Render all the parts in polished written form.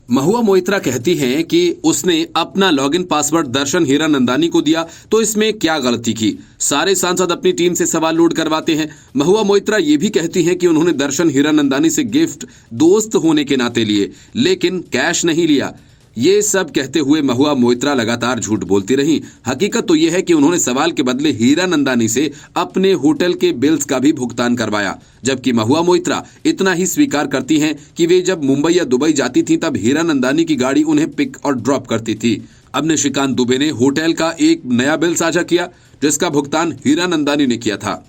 महुआ मोइत्रा कहती हैं कि उसने अपना लॉगिन पासवर्ड दर्शन हीरानंदानी को दिया, तो इसमें क्या गलती की। सारे सांसद अपनी टीम से सवाल लोड करवाते हैं। महुआ मोइत्रा ये भी कहती हैं कि उन्होंने दर्शन हीरानंदानी से गिफ्ट दोस्त होने के नाते लिए, लेकिन कैश नहीं लिया। ये सब कहते हुए महुआ मोइत्रा लगातार झूठ बोलती रही। हकीकत तो यह है कि उन्होंने सवाल के बदले हीरानंदानी से अपने होटल के बिल्स का भी भुगतान करवाया। जबकि महुआ मोइत्रा इतना ही स्वीकार करती हैं कि वे जब मुंबई या दुबई जाती थीं तब हीरानंदानी की गाड़ी उन्हें पिक और ड्रॉप करती थी। अब निशिकांत दुबे ने होटल का एक नया बिल साझा किया, जिसका भुगतान हीरानंदानी ने किया था।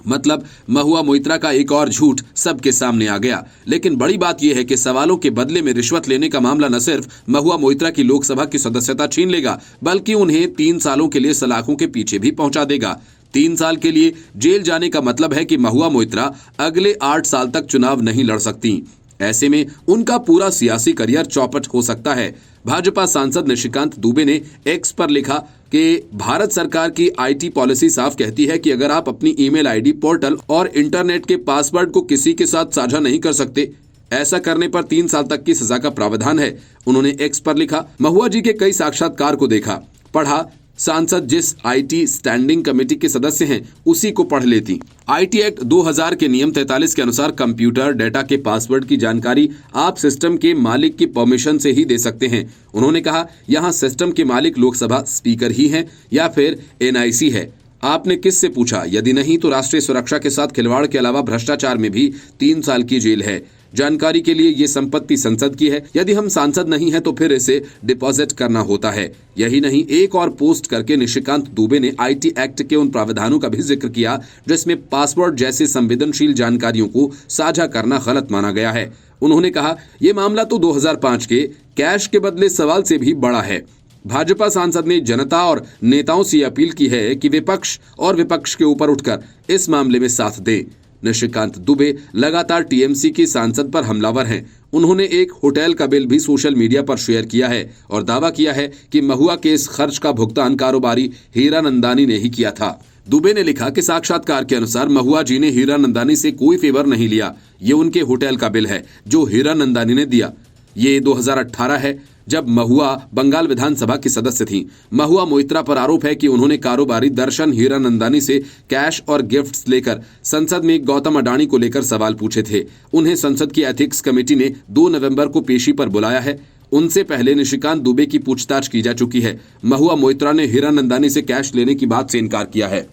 मतलब महुआ मोइत्रा का एक और झूठ सबके सामने आ गया। लेकिन बड़ी बात यह है कि सवालों के बदले में रिश्वत लेने का मामला न सिर्फ महुआ मोइत्रा की लोकसभा की सदस्यता छीन लेगा, बल्कि उन्हें 3 सालों के लिए सलाखों के पीछे भी पहुंचा देगा। 3 साल के लिए जेल जाने का मतलब है कि महुआ मोइत्रा अगले 8 साल तक चुनाव नहीं लड़ सकती। ऐसे में उनका पूरा सियासी करियर चौपट हो सकता है। भाजपा सांसद निशिकांत दुबे ने एक्स पर लिखा कि भारत सरकार की आईटी पॉलिसी साफ कहती है कि अगर आप अपनी ईमेल आईडी, पोर्टल और इंटरनेट के पासवर्ड को किसी के साथ साझा नहीं कर सकते, ऐसा करने पर 3 साल तक की सजा का प्रावधान है। उन्होंने एक्स पर लिखा, महुआ जी के कई साक्षात्कार को देखा, पढ़ा, सांसद जिस आईटी स्टैंडिंग कमेटी के सदस्य हैं उसी को पढ़ लेती। आईटी एक्ट 2000 के नियम 43 के अनुसार कंप्यूटर डेटा के पासवर्ड की जानकारी आप सिस्टम के मालिक की परमिशन से ही दे सकते हैं। उन्होंने कहा, यहाँ सिस्टम के मालिक लोकसभा स्पीकर ही हैं या फिर एनआईसी है। आपने किससे पूछा? यदि नहीं तो राष्ट्रीय सुरक्षा के साथ खिलवाड़ के अलावा भ्रष्टाचार में भी 3 साल की जेल है। जानकारी के लिए ये संपत्ति संसद की है। यदि हम सांसद नहीं हैं तो फिर इसे डिपॉजिट करना होता है। यही नहीं, एक और पोस्ट करके निशिकांत दुबे ने आईटी एक्ट के उन प्रावधानों का भी जिक्र किया जिसमें पासवर्ड जैसे संवेदनशील जानकारियों को साझा करना गलत माना गया है। उन्होंने कहा, यह मामला तो 2005 के कैश के बदले सवाल से भी बड़ा है। भाजपा सांसद ने जनता और नेताओं से अपील की है कि वे पक्ष और विपक्ष के ऊपर उठकर इस मामले में साथ दें। निशिकांत दुबे लगातार टीएमसी की सांसद पर हमलावर हैं। उन्होंने एक होटल का बिल भी सोशल मीडिया पर शेयर किया है और दावा किया है कि महुआ के इस खर्च का भुगतान कारोबारी हीरानंदानी ने ही किया था। दुबे ने लिखा कि साक्षात्कार के अनुसार महुआ जी ने हीरानंदानी से कोई फेवर नहीं लिया। ये उनके होटल का बिल है जो हीरानंदानी ने दिया। ये 2018 है जब महुआ बंगाल विधानसभा की सदस्य थीं। महुआ मोइत्रा पर आरोप है कि उन्होंने कारोबारी दर्शन हीरानंदानी से कैश और गिफ्ट्स लेकर संसद में गौतम अडानी को लेकर सवाल पूछे थे। उन्हें संसद की एथिक्स कमेटी ने 2 नवंबर को पेशी पर बुलाया है। उनसे पहले निशिकांत दुबे की पूछताछ की जा चुकी है। महुआ मोइत्रा ने हीरानंदानी से कैश लेने की बात से इनकार किया है।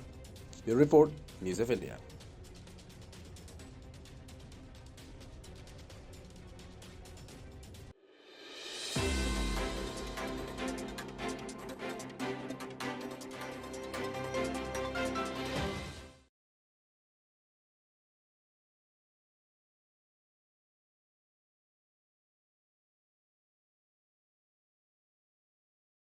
Report news of India.